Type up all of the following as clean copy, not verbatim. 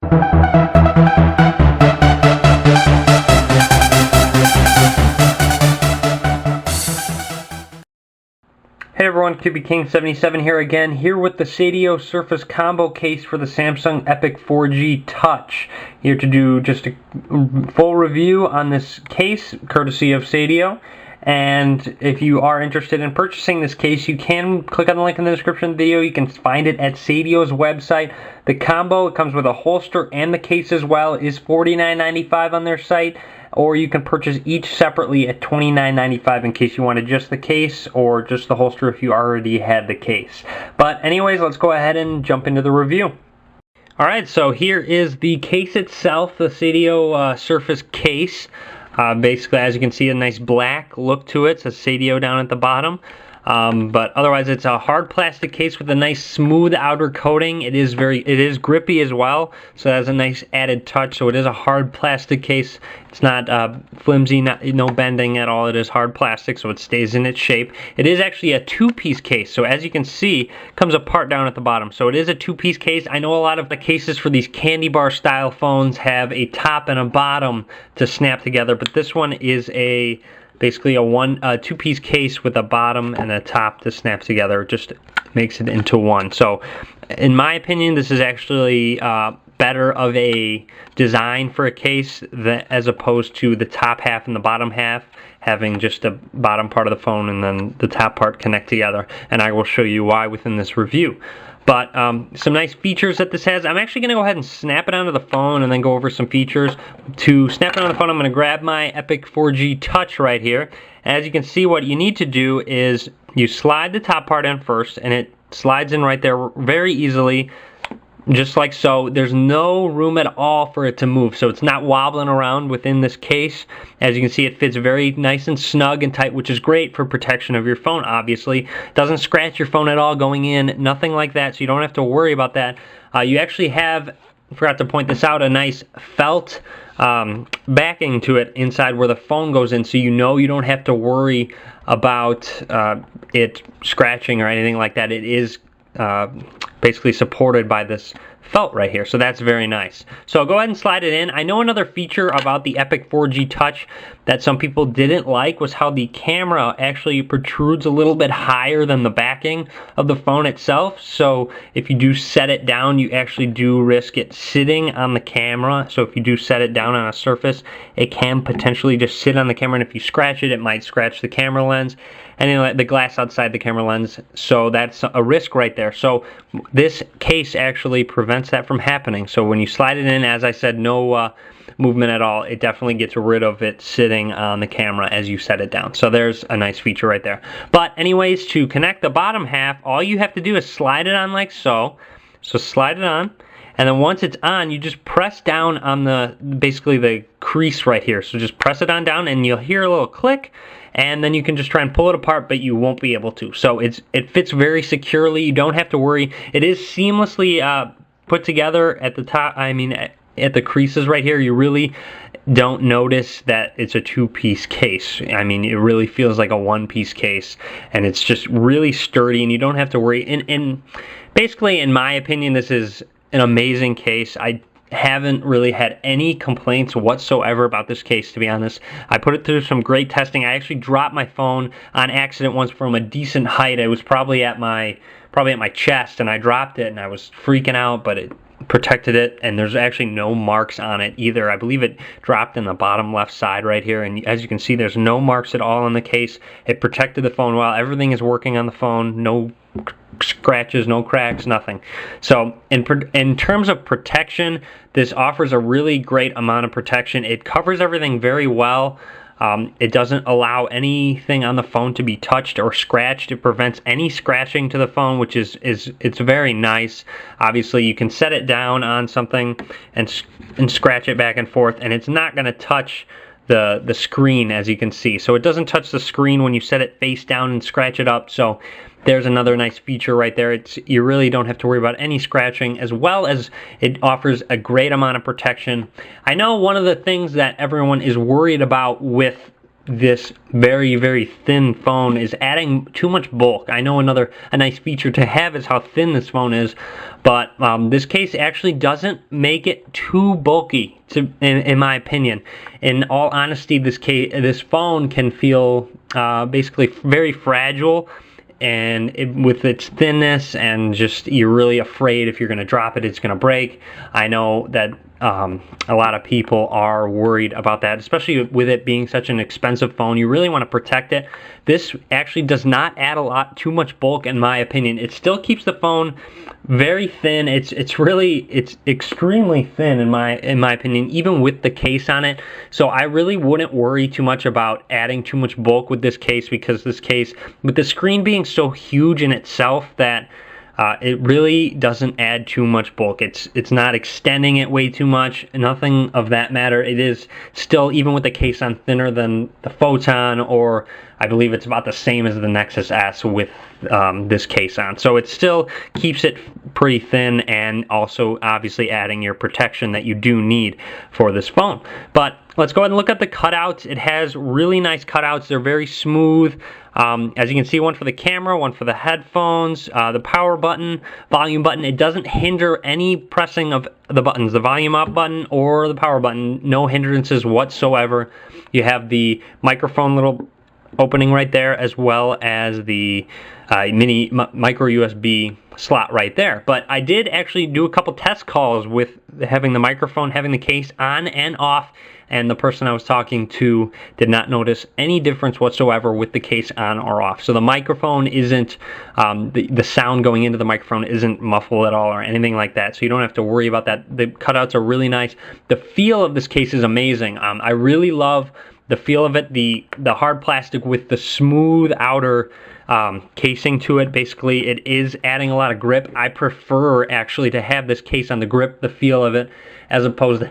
Hey everyone, King77 here again, here with the Seidio Surface Combo Case for the Samsung Epic 4G Touch. Here to do just a full review on this case, courtesy of Seidio. And if you are interested in purchasing this case, you can click on the link in the description of the video. You can find it at Seidio's website. The combo, it comes with a holster and the case as well, is $49.95 on their site. Or you can purchase each separately at $29.95 in case you wanted just the case or just the holster if you already had the case. But anyways, let's go ahead and jump into the review. Alright, so here is the case itself, the Seidio Surface case. Basically, as you can see, a nice black look to it. It says Seidio down at the bottom. But otherwise, it's a hard plastic case with a nice smooth outer coating. It is grippy as well, so it has a nice added touch. So it is a hard plastic case. It's not flimsy, no bending at all. It is hard plastic, so it stays in its shape. It is actually a two-piece case, so as you can see, it comes apart down at the bottom. So it is a two-piece case. I know a lot of the cases for these candy bar style phones have a top and a bottom to snap together, but this one is basically a two-piece case with a bottom and a top to snap together. It just makes it into one. So in my opinion, this is actually better of a design for a case as opposed to the top half and the bottom half having just the bottom part of the phone and then the top part connect together. And I will show you why within this review. But some nice features that this has. I'm actually going to go ahead and snap it onto the phone and then go over some features. To snap it on the phone, I'm going to grab my Epic 4G Touch right here. As you can see, what you need to do is you slide the top part in first, and it slides in right there very easily, just like so. There's no room at all for it to move, so it's not wobbling around within this case. As you can see, it fits very nice and snug and tight, which is great for protection of your phone, obviously. It doesn't scratch your phone at all going in, nothing like that, so you don't have to worry about that. You actually have, forgot to point this out, a nice felt backing to it inside where the phone goes in, so you know you don't have to worry about it scratching or anything like that. It is basically supported by this felt right here, so that's very nice. So go ahead and slide it in. I know another feature about the Epic 4G Touch that some people didn't like was how the camera actually protrudes a little bit higher than the backing of the phone itself. So if you do set it down, you actually do risk it sitting on the camera. So if you do set it down on a surface, it can potentially just sit on the camera, and if you scratch it, it might scratch the camera lens and the glass outside the camera lens. So that's a risk right there. So this case actually prevents that from happening. So when you slide it in, as I said, no movement at all. It definitely gets rid of it sitting on the camera as you set it down. So there's a nice feature right there. But anyways, to connect the bottom half, all you have to do is slide it on like so. So slide it on, and then once it's on, you just press down on basically the crease right here. So just press it on down, and you'll hear a little click, and then you can just try and pull it apart, but you won't be able to. So it fits very securely. You don't have to worry. It is seamlessly put together at the top. I mean, at the creases right here, you really don't notice that it's a two-piece case. I mean, it really feels like a one-piece case, and it's just really sturdy, and you don't have to worry. And basically, in my opinion, this is an amazing case. I haven't really had any complaints whatsoever about this case, to be honest. I put it through some great testing. I actually dropped my phone on accident once from a decent height. It was probably at my chest, and I dropped it, and I was freaking out, but it protected it, and there's actually no marks on it either. I believe it dropped in the bottom left side right here, and as you can see, there's no marks at all on the case. It protected the phone well. Everything is working on the phone. No scratches, no cracks, nothing. So in terms of protection, this offers a really great amount of protection. It covers everything very well. It doesn't allow anything on the phone to be touched or scratched. It prevents any scratching to the phone, which it's very nice. Obviously, you can set it down on something and scratch it back and forth, and it's not going to touch the screen, as you can see. So it doesn't touch the screen when you set it face down and scratch it up. So there's another nice feature right there. You really don't have to worry about any scratching, as well as it offers a great amount of protection. I know one of the things that everyone is worried about with this very, very thin phone is adding too much bulk. I know a nice feature to have is how thin this phone is, but this case actually doesn't make it too bulky, in my opinion. In all honesty, this phone can feel basically very fragile, and with its thinness, and just you're really afraid if you're going to drop it, it's going to break. I know that a lot of people are worried about that, especially with it being such an expensive phone. You really want to protect it. This actually does not add too much bulk, in my opinion. It still keeps the phone very thin. It's extremely thin in my opinion, even with the case on it. So I really wouldn't worry too much about adding too much bulk with this case, because this case, with the screen being so huge in itself, that it really doesn't add too much bulk. It's not extending it way too much, nothing of that matter. It is still, even with the case on, thinner than the Photon, or I believe it's about the same as the Nexus S with this case on. So it still keeps it pretty thin, and also obviously adding your protection that you do need for this phone. But let's go ahead and look at the cutouts. It has really nice cutouts. They're very smooth. As you can see, one for the camera, one for the headphones, the power button, volume button. It doesn't hinder any pressing of the buttons, the volume up button or the power button. No hindrances whatsoever. You have the microphone little opening right there, as well as the mini micro USB slot right there. But I did actually do a couple test calls with having the microphone, having the case on and off, and the person I was talking to did not notice any difference whatsoever with the case on or off. So the microphone isn't, the sound going into the microphone isn't muffled at all or anything like that, so you don't have to worry about that. The cutouts are really nice. The feel of this case is amazing. I really love the feel of it, the hard plastic with the smooth outer casing to it. Basically, it is adding a lot of grip. I prefer actually to have this case on the grip, the feel of it, as opposed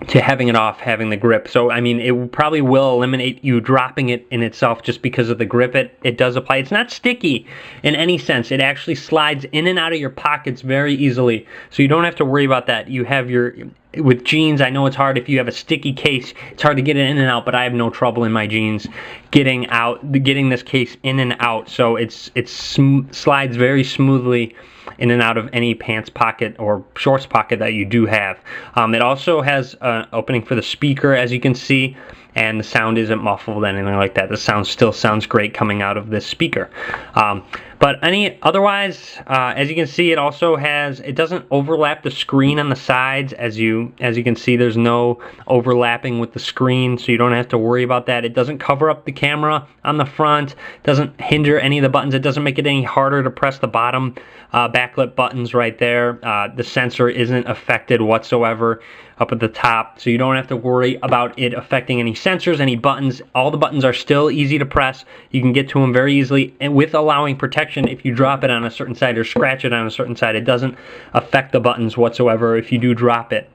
to having it off, having the grip. So I mean, it probably will eliminate you dropping it in itself, just because of the grip it does apply. It's not sticky in any sense. It actually slides in and out of your pockets very easily, so you don't have to worry about that. You have with jeans, I know it's hard if you have a sticky case. It's hard to get it in and out, but I have no trouble in my jeans getting this case in and out. So it slides very smoothly in and out of any pants pocket or shorts pocket that you do have. It also has an opening for the speaker, as you can see, and the sound isn't muffled, anything like that. The sound still sounds great coming out of this speaker. But otherwise, as you can see, it doesn't overlap the screen on the sides. As you can see, there's no overlapping with the screen, so you don't have to worry about that. It doesn't cover up the camera on the front, doesn't hinder any of the buttons. It doesn't make it any harder to press the bottom backlit buttons right there. The sensor isn't affected whatsoever up at the top, so you don't have to worry about it affecting any sensors, any buttons. All the buttons are still easy to press. You can get to them very easily, and with allowing protection, if you drop it on a certain side or scratch it on a certain side, it doesn't affect the buttons whatsoever if you do drop it.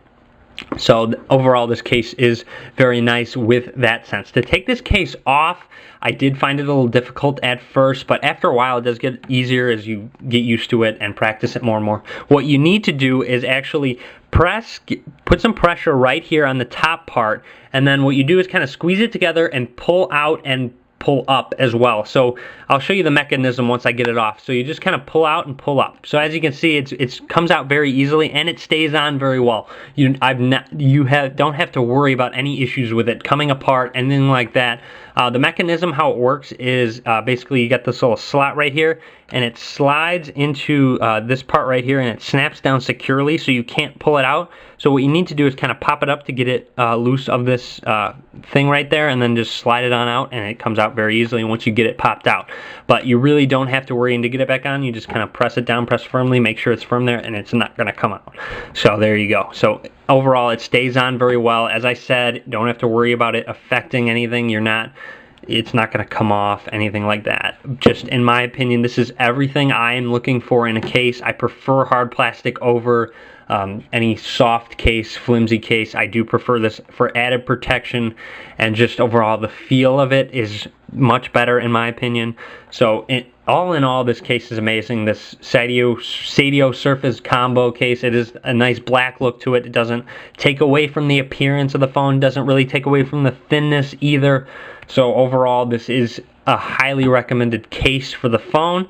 So overall, this case is very nice with that sense. To take this case off, I did find it a little difficult at first, but after a while it does get easier as you get used to it and practice it more and more. What you need to do is actually put some pressure right here on the top part, and then what you do is kind of squeeze it together and pull out and pull up as well. So I'll show you the mechanism once I get it off. So you just kind of pull out and pull up. So as you can see, it comes out very easily, and it stays on very well. You don't have to worry about any issues with it coming apart, anything like that. The mechanism, how it works is basically you got this little slot right here, and it slides into this part right here, and it snaps down securely, so you can't pull it out. So what you need to do is kind of pop it up to get it loose of this thing right there, and then just slide it on out, and it comes out very easily once you get it popped out. But you really don't have to worry, and to get it back on, you just kind of press it down, press firmly, make sure it's firm there, and it's not going to come out. So there you go. So overall, it stays on very well. As I said, don't have to worry about it affecting anything. It's not going to come off, anything like that. Just in my opinion, this is everything I am looking for in a case. I prefer hard plastic over any soft case, flimsy case. I do prefer this for added protection, and just overall the feel of it is much better in my opinion. So all in all, this case is amazing. This Seidio Surface Combo Case, it is a nice black look to it. It doesn't take away from the appearance of the phone, doesn't really take away from the thinness either. So overall, this is a highly recommended case for the phone.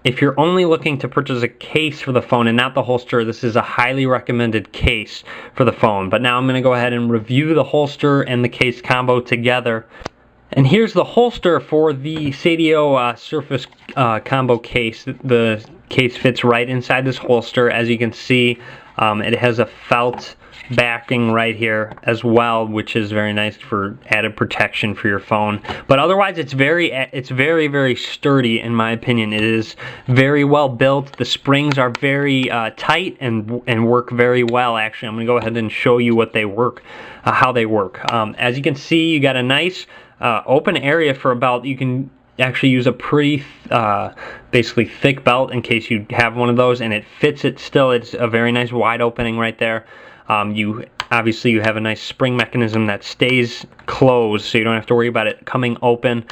If you're only looking to purchase a case for the phone and not the holster, this is a highly recommended case for the phone. But now I'm going to go ahead and review the holster and the case combo together. And here's the holster for the Seidio Surface Combo Case. The case fits right inside this holster. As you can see, it has a felt backing right here as well, which is very nice for added protection for your phone. But otherwise, it's very sturdy in my opinion. It is very well built. The springs are very tight and work very well. Actually, I'm going to go ahead and show you what they work, how they work. As you can see, you got a nice open area for a belt. You can actually use a pretty basically thick belt in case you have one of those, and it fits it still. It's a very nice wide opening right there. You have a nice spring mechanism that stays closed, so you don't have to worry about it coming open.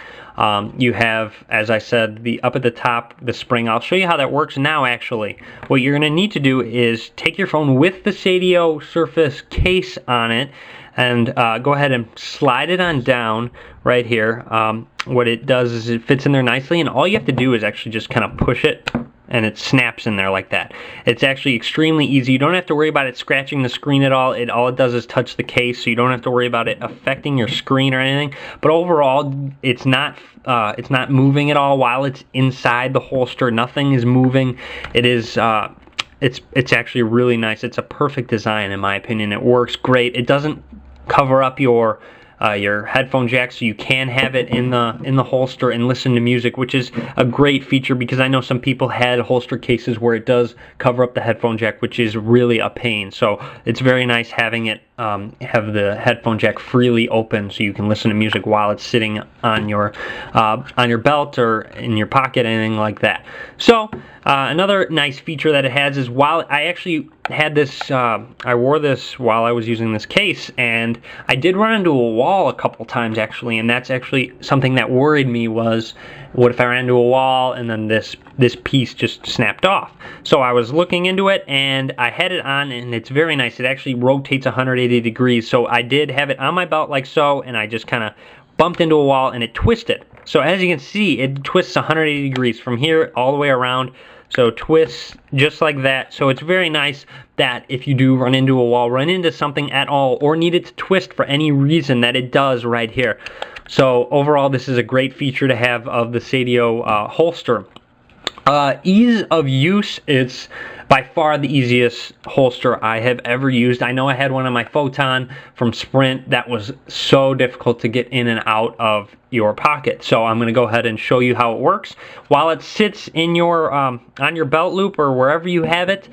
You have, as I said, up at the top, the spring. I'll show you how that works now. Actually, what you're going to need to do is take your phone with the Seidio Surface case on it and go ahead and slide it on down right here. What it does is it fits in there nicely, and all you have to do is actually just kind of push it, and it snaps in there like that. It's actually extremely easy. You don't have to worry about it scratching the screen at all. All it does is touch the case, so you don't have to worry about it affecting your screen or anything. But overall, it's not moving at all while it's inside the holster. Nothing is moving. It is it's actually really nice. It's a perfect design in my opinion. It works great. It doesn't cover up your headphone jack, so you can have it in the holster and listen to music, which is a great feature because I know some people had holster cases where it does cover up the headphone jack, which is really a pain. So it's very nice having it have the headphone jack freely open so you can listen to music while it's sitting on your belt or in your pocket, anything like that. So another nice feature that it has is, while I actually had this, I wore this while I was using this case, and I did run into a wall a couple times actually, and that's actually something that worried me. Was, what if I ran into a wall and then this piece just snapped off? So I was looking into it, and I had it on, and it's very nice. It actually rotates 180 degrees, so I did have it on my belt like so, and I just kind of bumped into a wall and it twisted. So as you can see, it twists 180 degrees from here all the way around. So twists just like that. So it's very nice that if you do run into a wall, run into something at all, or need it to twist for any reason, that it does right here. So overall, this is a great feature to have of the Seidio holster. Ease of use, it's by far the easiest holster I have ever used. I know I had one on my Photon from Sprint that was so difficult to get in and out of your pocket. So I'm going to go ahead and show you how it works. While it sits in your on your belt loop or wherever you have it,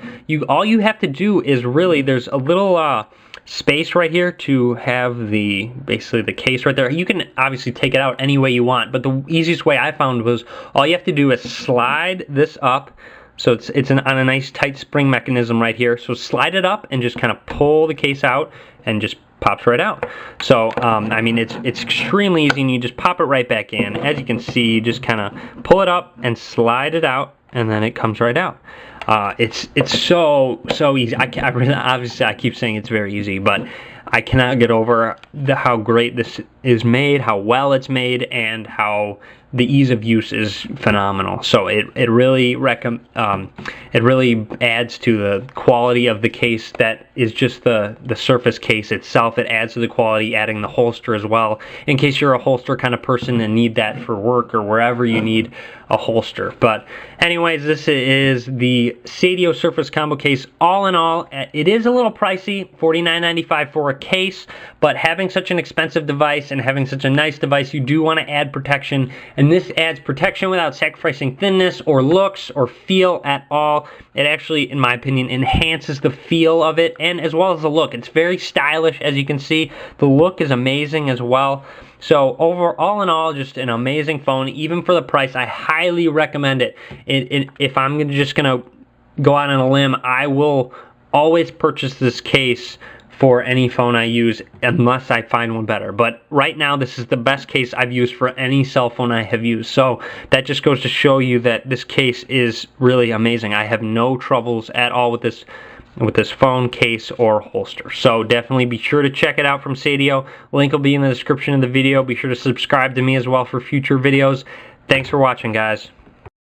all you have to do is really, there's a little space right here to have basically the case right there. You can obviously take it out any way you want, but the easiest way I found was, all you have to do is slide this up. So it's on a nice tight spring mechanism right here. So slide it up and just kind of pull the case out, and just pops right out. So I mean, it's extremely easy, and you just pop it right back in. As you can see, you just kind of pull it up and slide it out, and then it comes right out. It's so easy. Obviously I keep saying it's very easy, but I cannot get over how great this is made, how well it's made, and how the ease of use is phenomenal. So it really adds to the quality of the case. That is just the Surface case itself. It adds to the quality, adding the holster as well, in case you're a holster kind of person and need that for work or wherever you need a holster. But anyways, this is the Seidio Surface Combo Case. All in all, it is a little pricey, $49.95 for a case, but having such an expensive device and having such a nice device, you do want to add protection, and this adds protection without sacrificing thinness or looks or feel at all. It actually, in my opinion, enhances the feel of it, and as well as the look. It's very stylish, as you can see. The look is amazing as well. So all in all, just an amazing phone. Even for the price, I highly recommend it. If I'm just gonna go out on a limb, I will always purchase this case for any phone I use unless I find one better. But right now, this is the best case I've used for any cell phone I have used. So that just goes to show you that this case is really amazing. I have no troubles at all with this phone case or holster. So definitely be sure to check it out from Seidio. Link will be in the description of the video. Be sure to subscribe to me as well for future videos. Thanks for watching, guys.